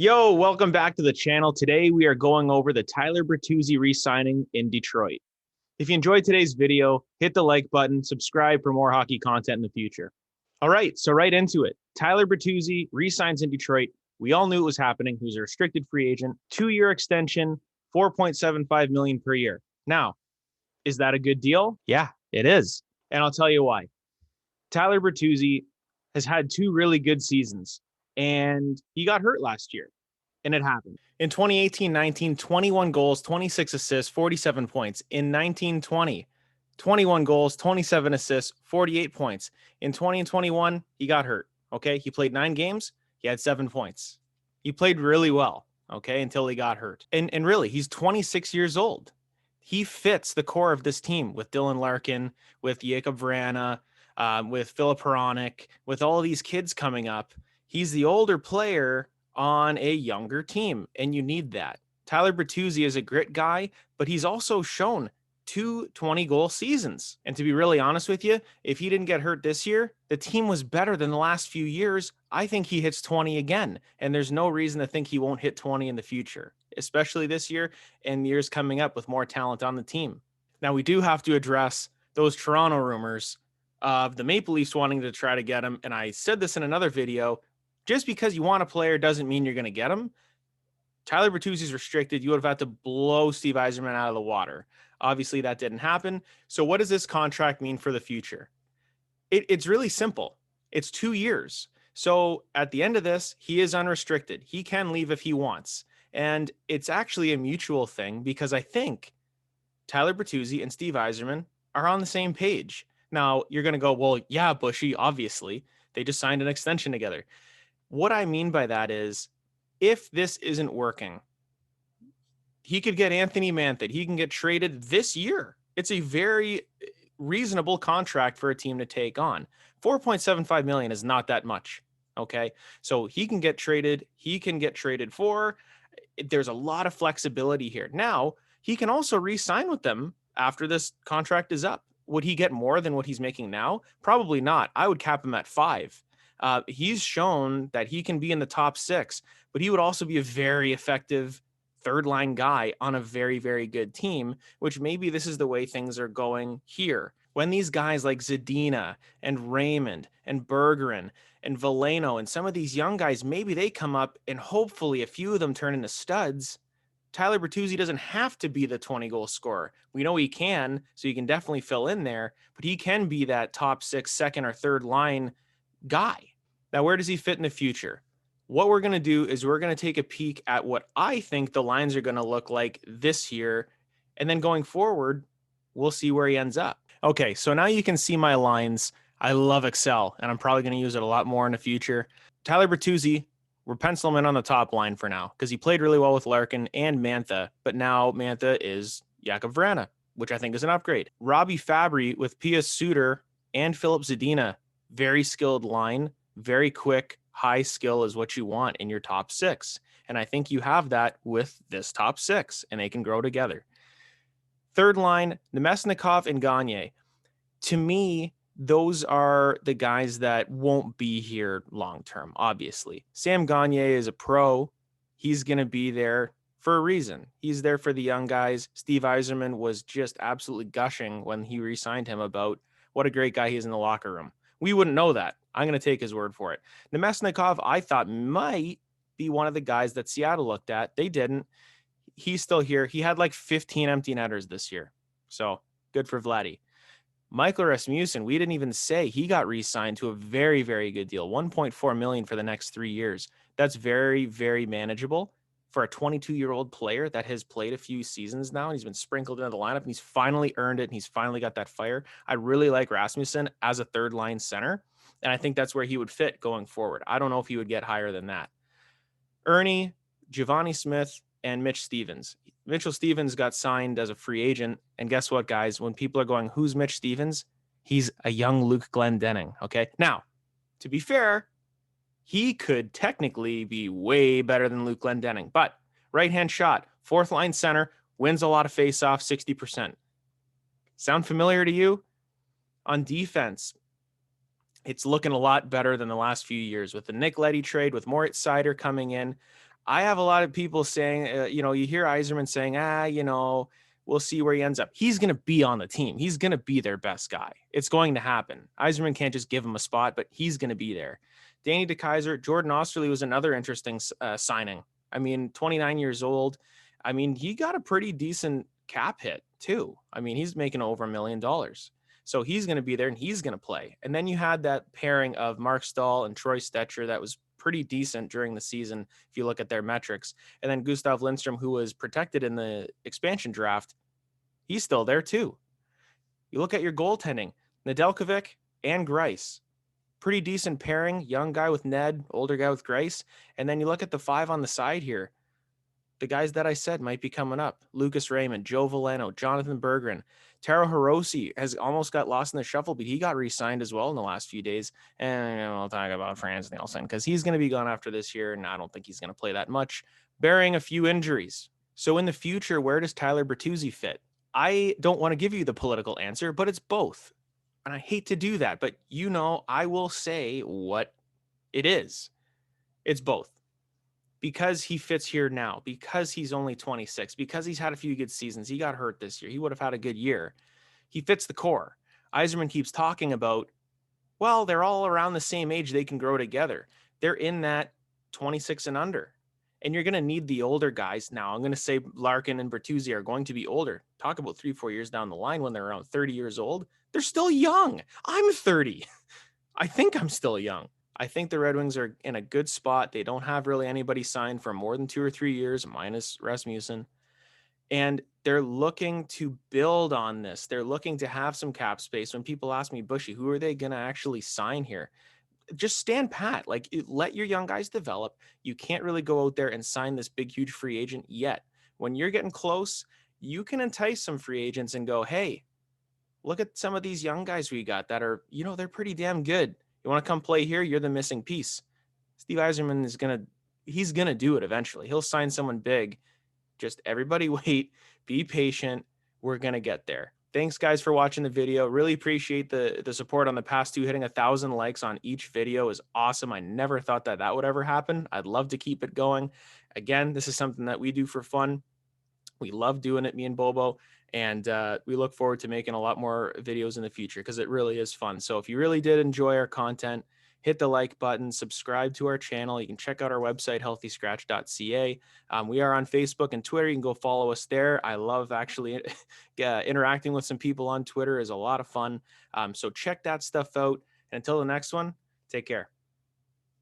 Yo, welcome back to the channel. Today we are going over the Tyler Bertuzzi re-signing in Detroit. If you enjoyed today's video, hit the like button, subscribe for more hockey content in the future. All right, so right into it. Tyler Bertuzzi re-signs in Detroit. We all knew it was happening. He was a restricted free agent, 2-year extension, $4.75 million per year. Now, is that a good deal? Yeah, it is. And I'll tell you why. Tyler Bertuzzi has had 2 really good seasons, and he got hurt last year, and it happened. In 2018-19, 21 goals, 26 assists, 47 points. In 19-20, 21 goals, 27 assists, 48 points. In 20 and 21, he got hurt. Okay, he played 9 games, he had 7 points. He played really well, okay, until he got hurt. And really, he's 26 years old. He fits the core of this team with Dylan Larkin, with Jakub Vrana, with Filip Hronek, with all these kids coming up. He's the older player on a younger team, and you need that. Tyler Bertuzzi is a grit guy, but he's also shown 2 20-goal seasons. And to be really honest with you, if he didn't get hurt this year, the team was better than the last few years. I think he hits 20 again, and there's no reason to think he won't hit 20 in the future, especially this year and years coming up with more talent on the team. Now, we do have to address those Toronto rumors of the Maple Leafs wanting to try to get him. And I said this in another video, just because you want a player doesn't mean you're going to get him. Tyler Bertuzzi's restricted. You would have had to blow Steve Yzerman out of the water. Obviously, that didn't happen. So what does this contract mean for the future? It's really simple. It's 2 years. So at the end of this, he is unrestricted. He can leave if he wants. And it's actually a mutual thing because I think Tyler Bertuzzi and Steve Yzerman are on the same page. Now, you're going to go, well, yeah, Buschy, obviously. They just signed an extension together. What I mean by that is, if this isn't working, he could get Anthony Mantha. He can get traded this year. It's a very reasonable contract for a team to take on. $4.75 million is not that much, okay? So he can get traded. He can get traded for. There's a lot of flexibility here. Now, he can also re-sign with them after this contract is up. Would he get more than what he's making now? Probably not. I would cap him at 5. He's shown that he can be in the top 6, but he would also be a very effective third-line guy on a very, very good team, which maybe this is the way things are going here. When these guys like Zadina and Raymond and Bergeron and Veleno and some of these young guys, maybe they come up and hopefully a few of them turn into studs. Tyler Bertuzzi doesn't have to be the 20-goal scorer. We know he can, so he can definitely fill in there, but he can be that top 6, second or third line guy. Now, where does he fit in the future? What we're going to do is we're going to take a peek at what I think the lines are going to look like this year, and then going forward, we'll see where he ends up. Okay, so now you can see my lines. I love Excel, and I'm probably going to use it a lot more in the future. Tyler Bertuzzi, we're penciling him in on the top line for now because he played really well with Larkin and Mantha, but now Mantha is Jakub Vrana, which I think is an upgrade. Robbie Fabry with Pia Suter and Filip Zadina, very skilled line, very quick, high skill is what you want in your top 6. And I think you have that with this top 6, and they can grow together. Third line, Nemesnikov and Gagne. To me, those are the guys that won't be here long-term, obviously. Sam Gagne is a pro. He's going to be there for a reason. He's there for the young guys. Steve Yzerman was just absolutely gushing when he re-signed him about what a great guy he is in the locker room. We wouldn't know that. I'm going to take his word for it. Nemesnikov, I thought might be one of the guys that Seattle looked at. They didn't. He's still here. He had like 15 empty netters this year. So good for Vladdy. Michael Rasmussen, we didn't even say he got re-signed to a very, very good deal. $1.4 million for the next 3 years. That's very, very manageable for a 22-year-old player that has played a few seasons now, and he's been sprinkled into the lineup, and he's finally earned it, and he's finally got that fire. I really like Rasmussen as a third-line center, and I think that's where he would fit going forward. I don't know if he would get higher than that. Ernie, Giovanni Smith, and Mitch Stevens. Mitchell Stevens got signed as a free agent, and guess what, guys? When people are going, who's Mitch Stevens? He's a young Luke Glendening, okay? Now, to be fair, he could technically be way better than Luke Glendening, but right-hand shot, fourth-line center, wins a lot of face-offs, 60%. Sound familiar to you? On defense, it's looking a lot better than the last few years with the Nick Leddy trade, with Moritz Seider coming in. I have a lot of people saying, you hear Yzerman saying, we'll see where he ends up. He's going to be on the team. He's going to be their best guy. It's going to happen. Yzerman can't just give him a spot, but he's going to be there. Danny DeKeyser, Jordan Osterley was another interesting signing. I mean, 29 years old. I mean, he got a pretty decent cap hit too. I mean, he's making over $1 million. So he's going to be there and he's going to play. And then you had that pairing of Mark Stahl and Troy Stetcher that was pretty decent during the season if you look at their metrics. And then Gustav Lindstrom, who was protected in the expansion draft, he's still there too. You look at your goaltending, Nedeljkovic and Greiss. Pretty decent pairing, young guy with Ned, older guy with Greiss. And then you look at the five on the side here. The guys that I said might be coming up. Lucas Raymond, Joe Veleno, Jonathan Berggren. Taro Hirose has almost got lost in the shuffle, but he got re-signed as well in the last few days. And we'll talk about Frans Nielsen because he's going to be gone after this year, and I don't think he's going to play that much, bearing a few injuries. So in the future, where does Tyler Bertuzzi fit? I don't want to give you the political answer, but it's both. And I hate to do that, but I will say what it is. It's both. Because he fits here now, because he's only 26, because he's had a few good seasons. He got hurt this year. He would have had a good year. He fits the core. Yzerman keeps talking about, well, they're all around the same age. They can grow together. They're in that 26 and under. And you're going to need the older guys. Now, I'm going to say Larkin and Bertuzzi are going to be older. Talk about 3-4 years down the line when they're around 30 years old. They're still young. I'm 30. I think I'm still young. I think the Red Wings are in a good spot. They don't have really anybody signed for more than 2 or 3 years, minus Rasmussen. And they're looking to build on this. They're looking to have some cap space. When people ask me, Buschy, who are they going to actually sign here? Just stand pat. Let your young guys develop. You can't really go out there and sign this big, huge free agent yet. When you're getting close, you can entice some free agents and go, hey, look at some of these young guys we got that are, they're pretty damn good. You want to come play here? You're the missing piece. Steve Yzerman he's going to do it eventually. He'll sign someone big. Just everybody wait, be patient. We're going to get there. Thanks guys for watching the video. Really appreciate the support on the past two. Hitting 1,000 likes on each video is awesome. I never thought that would ever happen. I'd love to keep it going. Again, this is something that we do for fun. We love doing it, me and Bobo. And we look forward to making a lot more videos in the future because it really is fun. So if you really did enjoy our content, hit the like button, subscribe to our channel. You can check out our website, healthyscratch.ca. We are on Facebook and Twitter. You can go follow us there. I love actually interacting with some people on Twitter is a lot of fun. So check that stuff out. And until the next one, take care.